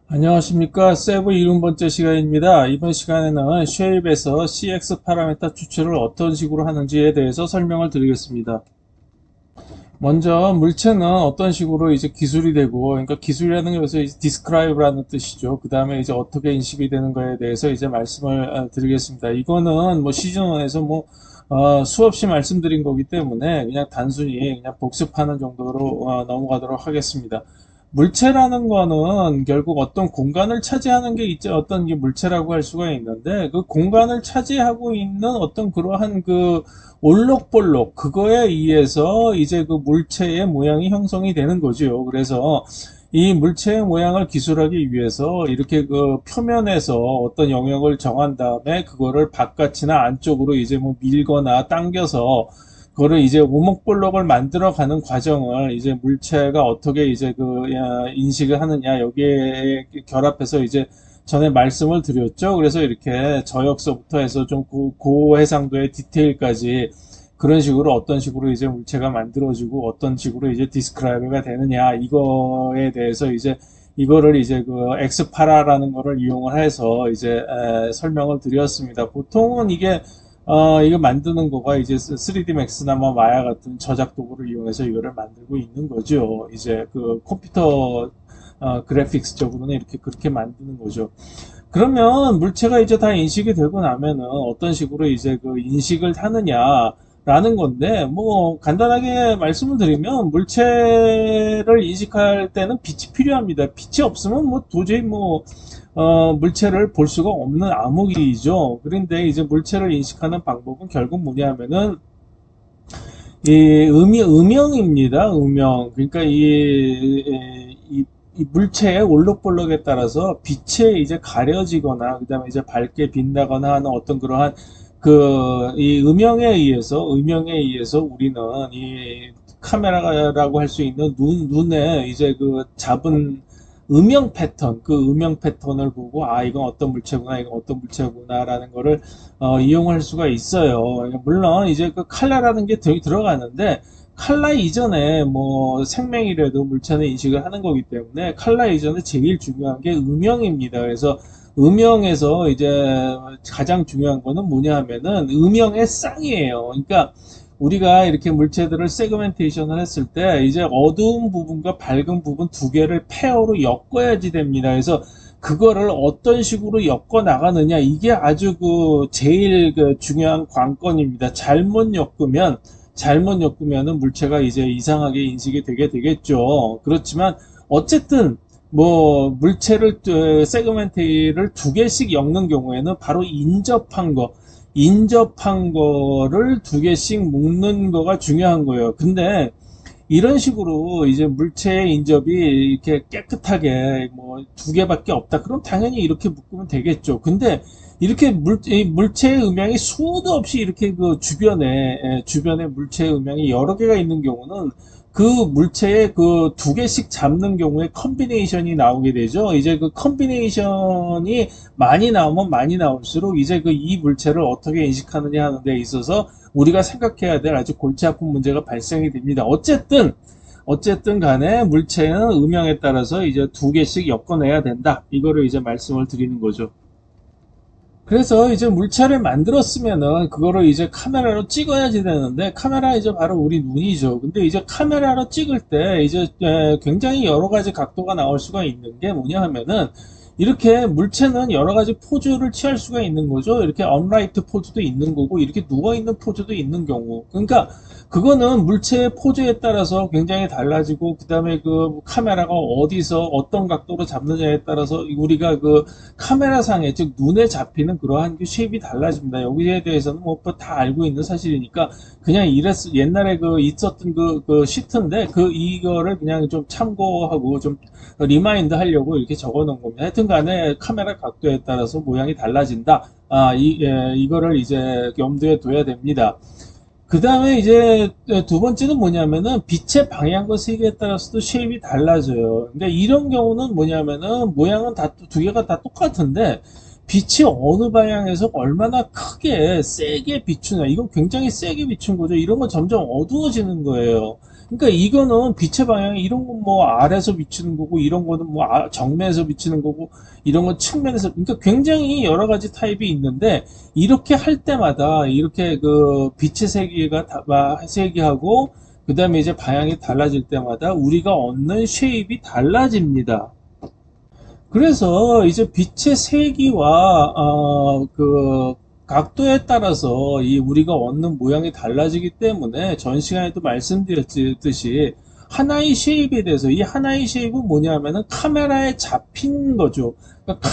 안녕하십니까. 세부 70번째 시간입니다. 이번 시간에는 쉐입에서 CX 파라미터 추출을 어떤 식으로 하는지에 대해서 설명을 드리겠습니다. 먼저 물체는 어떤 식으로 이제 기술이 되고, 그러니까 기술이라는 게 여기서 describe라는 뜻이죠. 그 다음에 이제 어떻게 인식이 되는 거에 대해서 이제 말씀을 드리겠습니다. 이거는 뭐 시즌1에서 수없이 말씀드린 거기 때문에 그냥 단순히 그냥 복습하는 정도로 넘어가도록 하겠습니다. 물체라는 거는 결국 어떤 공간을 차지하는 게 있죠. 어떤 게 물체라고 할 수가 있는데 그 공간을 차지하고 있는 어떤 그러한 그 올록볼록 그거에 의해서 이제 그 물체의 모양이 형성이 되는 거죠. 그래서 이 물체의 모양을 기술하기 위해서 이렇게 그 표면에서 어떤 영역을 정한 다음에 그거를 바깥이나 안쪽으로 이제 뭐 밀거나 당겨서 그거를 이제 오목볼록을 만들어가는 과정을 이제 물체가 어떻게 이제 인식을 하느냐 여기에 결합해서 이제 전에 말씀을 드렸죠. 그래서 이렇게 저역서부터 해서 좀 고해상도의 디테일까지 그런 식으로 어떤 식으로 이제 물체가 만들어지고 어떤 식으로 이제 디스크라이브가 되느냐 이거에 대해서 이제 이거를 이제 그 엑스파라라는 거를 이용을 해서 이제 설명을 드렸습니다. 보통은 이거 만드는 거가 이제 3D Max나 뭐 마야 같은 저작 도구를 이용해서 이거를 만들고 있는 거죠. 이제 그 컴퓨터 그래픽스적으로는 이렇게 그렇게 만드는 거죠. 그러면 물체가 이제 다 인식이 되고 나면은 어떤 식으로 이제 그 인식을 하느냐라는 건데, 뭐, 간단하게 말씀을 드리면, 물체를 인식할 때는 빛이 필요합니다. 빛이 없으면 뭐 도저히 물체를 볼 수가 없는 암흑이죠. 그런데 이제 물체를 인식하는 방법은 결국 뭐냐면은, 음영입니다. 음영. 그러니까 이 물체의 올록볼록에 따라서 빛에 이제 가려지거나, 그 다음에 이제 밝게 빛나거나 하는 어떤 그러한 이 음영에 의해서 우리는 이 카메라라고 할 수 있는 눈에 이제 그 잡은 음영 패턴을 보고, 아, 이건 어떤 물체구나, 이건 어떤 물체구나라는 거를, 이용할 수가 있어요. 물론, 이제 그 칼라라는 게 들어가는데, 칼라 이전에 뭐 생명이라도 물체는 인식을 하는 거기 때문에 칼라 이전에 제일 중요한 게 음영입니다. 그래서 음영에서 이제 가장 중요한 거는 뭐냐 하면은 음영의 쌍이에요. 그러니까 우리가 이렇게 물체들을 세그멘테이션을 했을 때 이제 어두운 부분과 밝은 부분 두 개를 페어로 엮어야지 됩니다. 그래서 그거를 어떤 식으로 엮어 나가느냐 이게 아주 그 제일 그 중요한 관건입니다. 잘못 엮으면은 물체가 이제 이상하게 인식이 되게 되겠죠. 그렇지만 어쨌든 뭐 물체를 세그멘트를 두 개씩 엮는 경우에는 바로 인접한 거를 두 개씩 묶는 거가 중요한 거예요. 근데 이런 식으로 이제 물체의 인접이 이렇게 깨끗하게 뭐 두 개밖에 없다. 그럼 당연히 이렇게 묶으면 되겠죠. 근데 이렇게 이 물체의 음향이 수도 없이 이렇게 그 주변에 물체의 음향이 여러 개가 있는 경우는 그 물체에 그 두 개씩 잡는 경우에 컨비네이션이 나오게 되죠. 이제 그 컨비네이션이 많이 나오면 많이 나올수록 이제 그 이 물체를 어떻게 인식하느냐 하는 데 있어서 우리가 생각해야 될 아주 골치 아픈 문제가 발생이 됩니다. 어쨌든 간에 물체는 음영에 따라서 이제 두 개씩 엮어내야 된다. 이거를 이제 말씀을 드리는 거죠. 그래서 이제 물체를 만들었으면은 그거를 이제 카메라로 찍어야지 되는데 카메라 이제 바로 우리 눈이죠. 근데 이제 카메라로 찍을 때 이제 굉장히 여러 가지 각도가 나올 수가 있는 게 뭐냐 하면은 이렇게 물체는 여러 가지 포즈를 취할 수가 있는 거죠. 이렇게 업라이트 포즈도 있는 거고 이렇게 누워 있는 포즈도 있는 경우. 그러니까 그거는 물체의 포즈에 따라서 굉장히 달라지고 그다음에 그 카메라가 어디서 어떤 각도로 잡느냐에 따라서 우리가 그 카메라상에 즉 눈에 잡히는 그러한 그 쉐입이 달라집니다. 여기에 대해서는 뭐 다 알고 있는 사실이니까 그냥 옛날에 그 있었던 그 시트인데 이거를 그냥 좀 참고하고 좀 리마인드 하려고 이렇게 적어 놓은 겁니다. 하여튼 간에 카메라 각도에 따라서 모양이 달라진다. 이거를 이제 염두에 둬야 됩니다. 그 다음에 이제 두 번째는 뭐냐면은 빛의 방향과 세기에 따라서도 쉐입이 달라져요. 그러니까 이런 경우는 뭐냐면은 모양은 두 개가 다 똑같은데 빛이 어느 방향에서 얼마나 크게 세게 비추냐. 이건 굉장히 세게 비춘 거죠. 이런 건 점점 어두워지는 거예요. 그러니까 이거는 빛의 방향이 이런 건 뭐 아래에서 비치는 거고 이런 거는 뭐 정면에서 비치는 거고 이런 건 측면에서 그러니까 굉장히 여러 가지 타입이 있는데 이렇게 할 때마다 이렇게 그 빛의 세기하고 그다음에 이제 방향이 달라질 때마다 우리가 얻는 쉐입이 달라집니다. 그래서 이제 빛의 세기와 그 각도에 따라서 이 우리가 얻는 모양이 달라지기 때문에 전 시간에도 말씀드렸듯이 하나의 쉐입에 대해서 이 하나의 쉐입은 뭐냐면은 카메라에 잡힌 거죠. 그러니까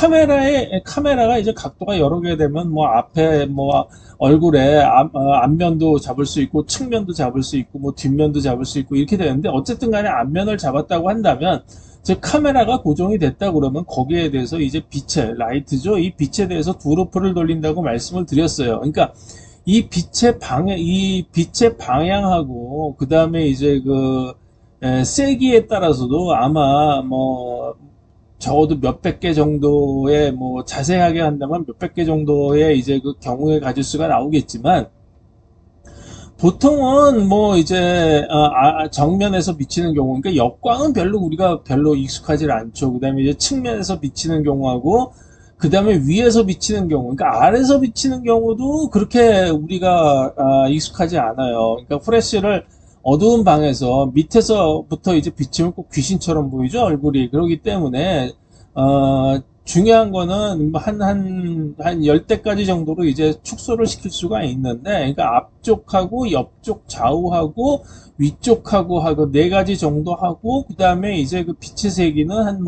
카메라가 이제 각도가 여러 개 되면 뭐 앞에 뭐 얼굴에 앞면도 잡을 수 있고 측면도 잡을 수 있고 뭐 뒷면도 잡을 수 있고 이렇게 되는데 어쨌든 간에 앞면을 잡았다고 한다면 즉 카메라가 고정이 됐다 그러면 거기에 대해서 이제 빛의 라이트죠. 이 빛에 대해서 두루프를 돌린다고 말씀을 드렸어요. 그러니까 이 빛의 방향하고 그 다음에 이제 그 세기에 따라서도 아마 뭐 적어도 몇백 개 정도의 뭐 자세하게 한다면 몇백 개 정도의 이제 그 경우의 가지수가 나오겠지만 보통은 뭐 이제 정면에서 비치는 경우 그러니까 역광은 우리가 별로 익숙하지 않죠. 그다음에 이제 측면에서 비치는 경우하고 그다음에 위에서 비치는 경우 그러니까 아래에서 비치는 경우도 그렇게 우리가 익숙하지 않아요. 그러니까 프레쉬를 어두운 방에서 밑에서부터 이제 비치면 꼭 귀신처럼 보이죠, 얼굴이. 그렇기 때문에 중요한 거는 한 10대까지 정도로 이제 축소를 시킬 수가 있는데, 그러니까 앞쪽하고 옆쪽 좌우하고 위쪽하고 하고 네 가지 정도 하고, 그 다음에 이제 그 빛의 세기는 한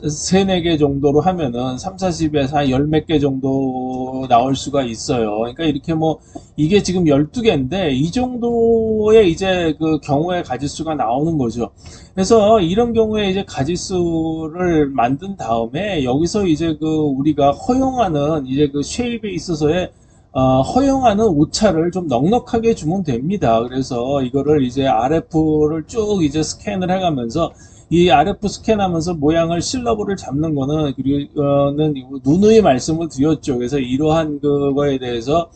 세네 개 정도로 하면은 3, 40에서 한 열 몇 개 정도 나올 수가 있어요. 그러니까 이렇게 뭐 이게 지금 12개인데 이 정도의 이제 그 경우의 가지수가 나오는 거죠. 그래서 이런 경우에 이제 가지수를 만든 다음에 여기서 이제 그 우리가 허용하는 이제 그 쉐입에 있어서의 허용하는 오차를 좀 넉넉하게 주면 됩니다. 그래서 이거를 이제 RF를 쭉 이제 스캔을 해가면서 이 RF 스캔하면서 모양을 실러브를 잡는 거는 그리고는 누누이 말씀을 드렸죠. 그래서 이러한 그거에 대해서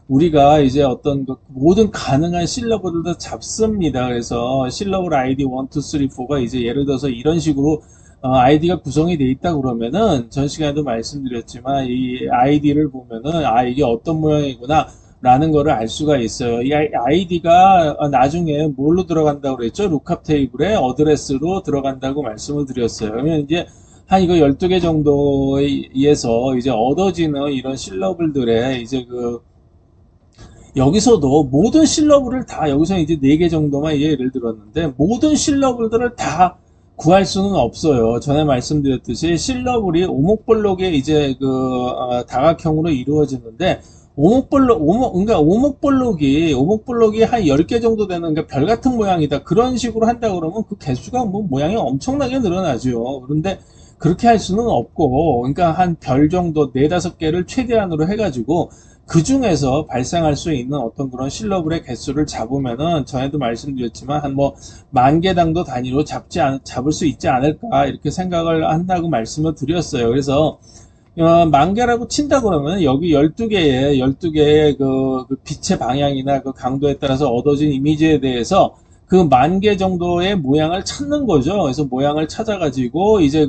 우리가 이제 어떤 그 모든 가능한 실러브를 다 잡습니다. 그래서 실러브 아이디 1, 2, 3, 4가 이제 예를 들어서 이런 식으로 아이디가 구성이 돼 있다 그러면은 전 시간에도 말씀드렸지만 이 아이디를 보면은 이게 어떤 모양이구나 라는 거를 알 수가 있어요. 이 아이디가 나중에 뭘로 들어간다고 그랬죠? 룩캅 테이블에 어드레스로 들어간다고 말씀을 드렸어요. 그러면 이제 한 이거 12개 정도에서 이제 얻어지는 이런 실러블들의 이제 그 여기서도 모든 실러블을 다 여기서 이제 4개 정도만 예를 들었는데 모든 실러블들을 다 구할 수는 없어요. 전에 말씀드렸듯이 실러블이 오목블록에 이제 그 다각형으로 이루어지는데 그러니까 오목블록이 한 10개 정도 되는, 그러니까 별 같은 모양이다. 그런 식으로 한다 그러면 그 개수가 뭐 모양이 엄청나게 늘어나죠. 그런데 그렇게 할 수는 없고, 그러니까 한 별 정도 4, 5개를 최대한으로 해가지고 그 중에서 발생할 수 있는 어떤 그런 실러블의 개수를 잡으면은 전에도 말씀드렸지만 한 뭐 10,000개당도 단위로 잡을 수 있지 않을까 이렇게 생각을 한다고 말씀을 드렸어요. 그래서 10,000개라고 친다 그러면 여기 12개의 그 빛의 방향이나 그 강도에 따라서 얻어진 이미지에 대해서 그 10,000개 정도의 모양을 찾는 거죠. 그래서 모양을 찾아가지고 이제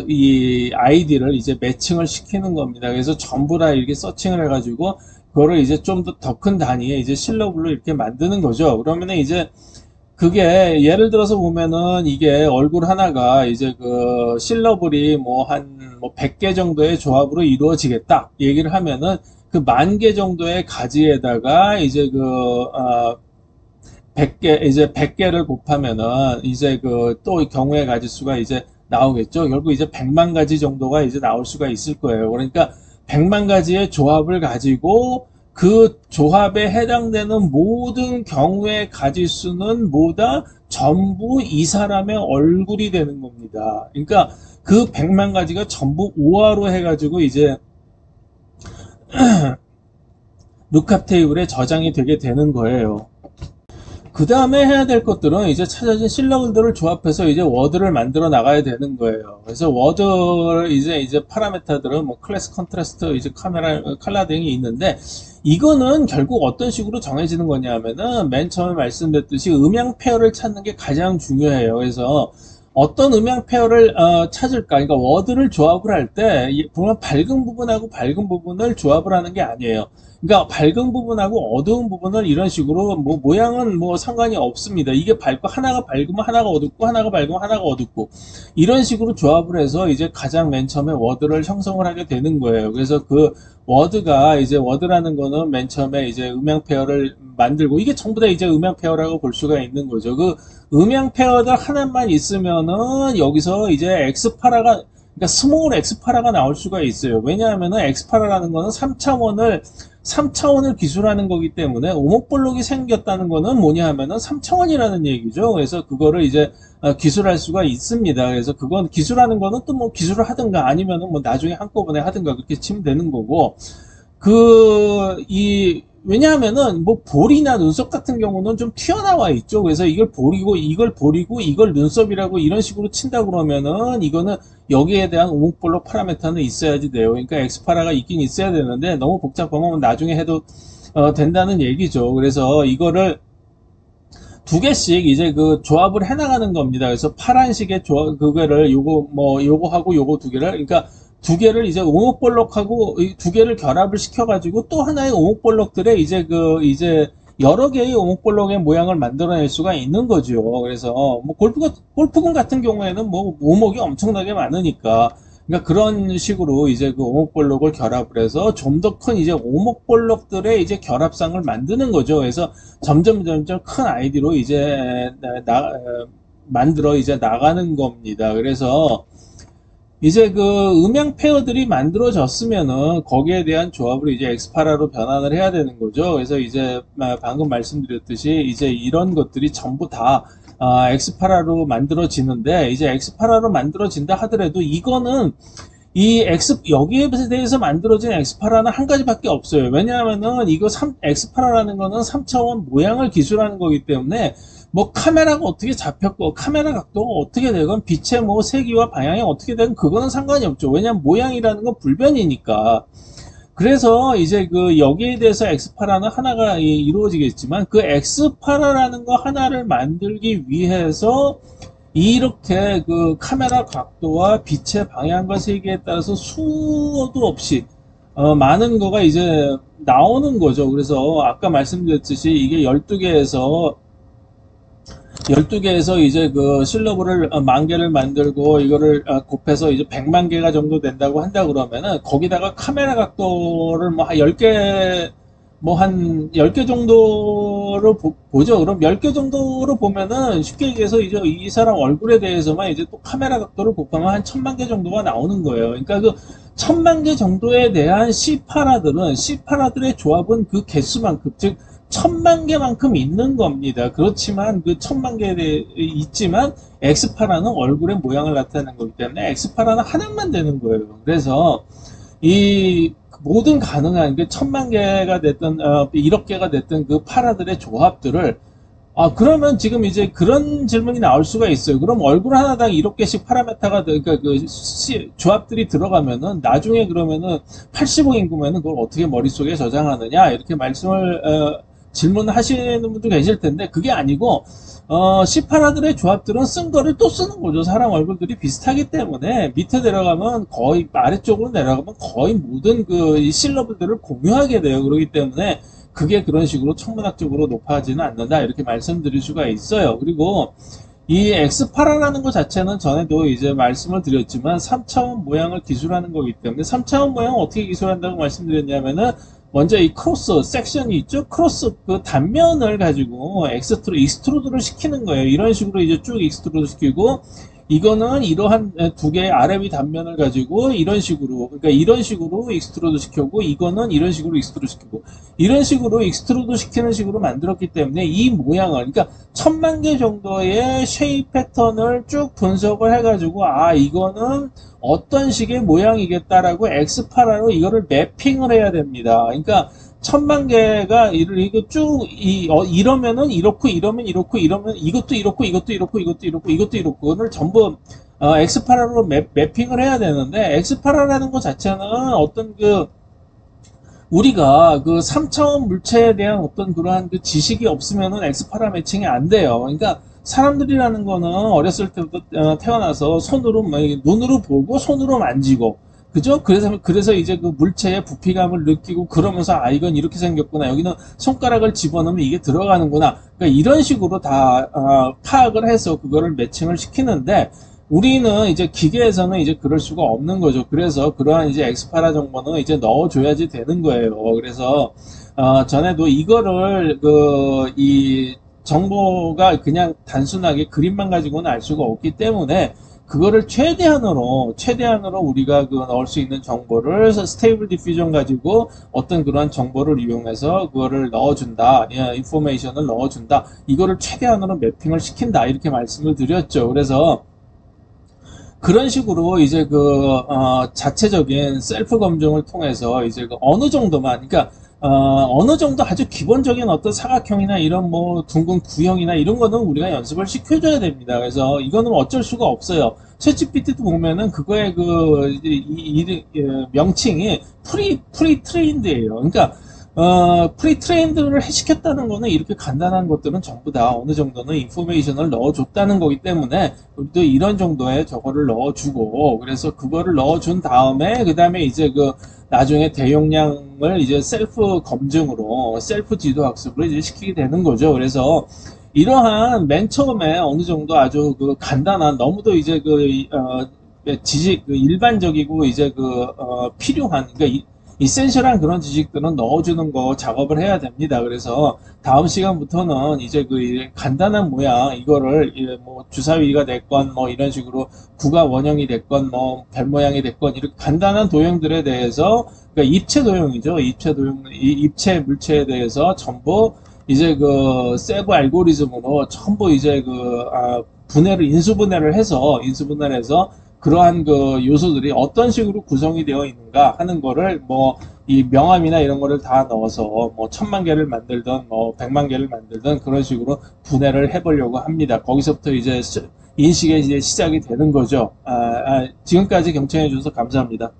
이 아이디를 이제 매칭을 시키는 겁니다. 그래서 전부 다 이렇게 서칭을 해가지고 그거를 이제 좀 더 큰 단위의 이제 실러블로 이렇게 만드는 거죠. 그러면은 이제 그게 예를 들어서 보면은 이게 얼굴 하나가 이제 그 실러블이 뭐 한 100개 정도의 조합으로 이루어지겠다 얘기를 하면은 그 10,000개 정도의 가지에다가 이제 100개를 곱하면은 이제 그 또 경우의 가지수가 이제 나오겠죠. 결국 이제 100만 가지 정도가 이제 나올 수가 있을 거예요. 그러니까 100만 가지의 조합을 가지고 그 조합에 해당되는 모든 경우의 가지수는 뭐다? 전부 이 사람의 얼굴이 되는 겁니다. 그러니까 그 100만 가지가 전부 5화로 해가지고 이제 룩캅 테이블에 저장이 되게 되는 거예요. 그 다음에 해야 될 것들은 이제 찾아진 실러들을 조합해서 이제 워드를 만들어 나가야 되는 거예요. 그래서 워드 이제 파라메타들은 뭐 클래스, 컨트라스트, 이제 카메라, 칼라 등이 있는데 이거는 결국 어떤 식으로 정해지는 거냐면은 맨 처음에 말씀드렸듯이 음향 페어를 찾는 게 가장 중요해요. 그래서 어떤 음향 페어를 찾을까? 그러니까 워드를 조합을 할 때 보면 밝은 부분하고 밝은 부분을 조합을 하는 게 아니에요. 그러니까 밝은 부분하고 어두운 부분을 이런 식으로 뭐 모양은 뭐 상관이 없습니다. 이게 밝고 하나가 밝으면 하나가 어둡고 하나가 밝으면 하나가 어둡고 이런 식으로 조합을 해서 이제 가장 맨 처음에 워드를 형성을 하게 되는 거예요. 그래서 그 워드가 이제 워드라는 거는 맨 처음에 이제 음향 페어를 만들고 이게 전부 다 이제 음향 페어라고 볼 수가 있는 거죠. 그 음향 페어들 하나만 있으면은 여기서 이제 엑스파라가 그러니까 스몰 엑스파라가 나올 수가 있어요. 왜냐하면은 엑스파라라는 거는 3차원을 기술하는 거기 때문에 오목블록이 생겼다는 거는 뭐냐 하면은 3차원이라는 얘기죠. 그래서 그거를 이제 기술할 수가 있습니다. 그래서 그건 기술하는 거는 또 뭐 기술을 하든가 아니면은 뭐 나중에 한꺼번에 하든가 그렇게 치면 되는 거고 왜냐하면은, 뭐, 볼이나 눈썹 같은 경우는 좀 튀어나와 있죠. 그래서 이걸 눈썹이라고 이런 식으로 친다 그러면은, 이거는 여기에 대한 오목블록 파라메터는 있어야지 돼요. 그러니까 엑스파라가 있긴 있어야 되는데, 너무 복잡하면 나중에 해도, 된다는 얘기죠. 그래서 이거를 두 개씩 이제 그 조합을 해 나가는 겁니다. 그래서 파란식의 그거를 요거하고 요거 두 개를, 그러니까 두 개를 이제 오목볼록하고 이 두 개를 결합을 시켜가지고 또 하나의 오목볼록들의 이제 여러 개의 오목볼록의 모양을 만들어낼 수가 있는 거죠. 그래서 뭐 골프공 같은 경우에는 뭐 오목이 엄청나게 많으니까 그러니까 그런 식으로 이제 그 오목볼록을 결합을 해서 좀 더 큰 이제 오목볼록들의 이제 결합상을 만드는 거죠. 그래서 점점 큰 아이디로 이제 만들어 이제 나가는 겁니다. 그래서 이제 그 음향 페어들이 만들어졌으면은 거기에 대한 조합을 이제 엑스파라로 변환을 해야 되는 거죠. 그래서 이제 방금 말씀드렸듯이 이제 이런 것들이 전부 다 엑스파라로 만들어지는데 이제 엑스파라로 만들어진다 하더라도 이거는 여기에 대해서 만들어진 엑스파라는 한 가지밖에 없어요. 왜냐하면은 엑스파라라는 거는 3차원 모양을 기술하는 거기 때문에 뭐 카메라가 어떻게 잡혔고 카메라 각도가 어떻게 되건 빛의 뭐 세기와 방향이 어떻게 되건 그거는 상관이 없죠. 왜냐하면 모양이라는 건 불변이니까. 그래서 이제 그 여기에 대해서 엑스파라는 하나가 이루어지겠지만 그 엑스파라라는 거 하나를 만들기 위해서 이렇게 그 카메라 각도와 빛의 방향과 세기에 따라서 수도 없이 많은 거가 이제 나오는 거죠. 그래서 아까 말씀드렸듯이 이게 12개에서 이제 그 실러브를 10,000개를 만들고 이거를 곱해서 이제 100만 개가 정도 된다고 한다 그러면은 거기다가 카메라 각도를 뭐 한 10개 한 10개 정도로 보죠. 그럼 10개 정도로 보면은 쉽게 얘기해서 이제 이 사람 얼굴에 대해서만 이제 또 카메라 각도를 곱하면 한 1,000만 개 정도가 나오는 거예요. 그러니까 그 1,000만 개 정도에 대한 C파라들의 조합은 그 개수만큼, 즉 1,000만 개만큼 있는 겁니다. 그렇지만 그 1,000만 개에 있지만 X파라는 얼굴의 모양을 나타내는 거기 때문에 X파라는 하나만 되는 거예요. 그래서 이 모든 가능한 그 1,000만 개가 됐던 1억 개가 됐던 그 파라들의 조합들을 그러면 지금 이제 그런 질문이 나올 수가 있어요. 그럼 얼굴 하나당 1억 개씩 파라메타가 그러니까 조합들이 들어가면은 나중에 그러면은 80억 인구면은 그걸 어떻게 머릿속에 저장하느냐 이렇게 질문하시는 분도 계실 텐데 그게 아니고 C파라들의 조합들은 쓴 거를 또 쓰는 거죠. 사람 얼굴들이 비슷하기 때문에 밑에 내려가면 거의 아래쪽으로 내려가면 거의 모든 그 실러블들을 공유하게 돼요. 그렇기 때문에 그게 그런 식으로 천문학적으로 높아지는 않는다 이렇게 말씀드릴 수가 있어요. 그리고 이 엑스파라라는 것 자체는 전에도 이제 말씀을 드렸지만 3차원 모양을 기술하는 거기 때문에 3차원 모양을 어떻게 기술한다고 말씀드렸냐면은 먼저 이 크로스 섹션이 있죠. 크로스 그 단면을 가지고 익스트루드를 시키는 거예요. 이런 식으로 이제 쭉 익스트루드 시키고 이거는 이러한 두 개의 아래 위 단면을 가지고 이런 식으로 익스트루드 시키고 이거는 이런 식으로 익스트루드 시키고 이런 식으로 익스트루드 시키는 식으로 만들었기 때문에 이 모양을 그러니까 1,000만 개 정도의 쉐입 패턴을 쭉 분석을 해가지고 이거는 어떤 식의 모양이겠다라고 엑스파라로 이거를 매핑을 해야 됩니다. 그러니까 천만 개가 이거 쭉 이러면은 이렇고 이러면 이렇고 이러면 이것도 이렇고 이것도 이렇고 이것도 이렇고 이것도 이렇고를 전부 엑스파라로 매핑을 해야 되는데 엑스파라라는 것 자체는 어떤 우리가 그 3차원 물체에 대한 어떤 그러한 그 지식이 없으면은 엑스파라 매칭이 안 돼요. 그러니까 사람들이라는 거는 어렸을 때부터 태어나서 손으로 눈으로 보고 손으로 만지고 그죠? 그래서 이제 그 물체의 부피감을 느끼고 그러면서 아 이건 이렇게 생겼구나. 여기는 손가락을 집어넣으면 이게 들어가는구나. 그러니까 이런 식으로 다 파악을 해서 그거를 매칭을 시키는데 우리는 이제 기계에서는 이제 그럴 수가 없는 거죠. 그래서 그러한 이제 엑스파라 정보는 이제 넣어줘야지 되는 거예요. 그래서 전에도 이거를 이 정보가 그냥 단순하게 그림만 가지고는 알 수가 없기 때문에 그거를 최대한으로 우리가 넣을 수 있는 정보를 스테이블 디퓨전 가지고 어떤 그러한 정보를 이용해서 그거를 넣어준다, 인포메이션을 넣어준다. 이거를 최대한으로 매핑을 시킨다 이렇게 말씀을 드렸죠. 그래서 그런 식으로 이제 자체적인 셀프 검증을 통해서 이제 어느 정도만, 그러니까, 어느 정도 아주 기본적인 어떤 사각형이나 이런 뭐 둥근 구형이나 이런 거는 우리가 연습을 시켜줘야 됩니다. 그래서 이거는 어쩔 수가 없어요. 챗GPT도 보면은 그거의 명칭이 프리트레인드예요. 그러니까, 프리트레인드를 시켰다는 거는 이렇게 간단한 것들은 전부 다 어느 정도는 인포메이션을 넣어줬다는 거기 때문에 우리도 이런 정도의 저거를 넣어주고 그래서 그거를 넣어준 다음에 그 다음에 이제 나중에 대용량을 이제 셀프 검증으로 셀프 지도 학습으로 이제 시키게 되는 거죠. 그래서 이러한 맨 처음에 어느 정도 아주 간단한 너무도 이제 지식 일반적이고 이제 필요한 그러니까 이센셜한 그런 지식들은 넣어주는 거 작업을 해야 됩니다. 그래서 다음 시간부터는 이제 간단한 모양 이거를 뭐 주사위가 됐건 뭐 이런 식으로 구가 원형이 됐건 뭐 별 모양이 됐건 이렇게 간단한 도형들에 대해서 그러니까 입체 도형이죠. 입체 물체에 대해서 전부 이제 세부 알고리즘으로 전부 이제 인수분해를 해서 그러한 요소들이 어떤 식으로 구성이 되어 있는가 하는 거를 뭐 이 명암이나 이런 거를 다 넣어서 뭐 1000만 개를 만들든 뭐 100만 개를 만들든 그런 식으로 분해를 해보려고 합니다. 거기서부터 이제 인식의 이제 시작이 되는 거죠. 지금까지 경청해 주셔서 감사합니다.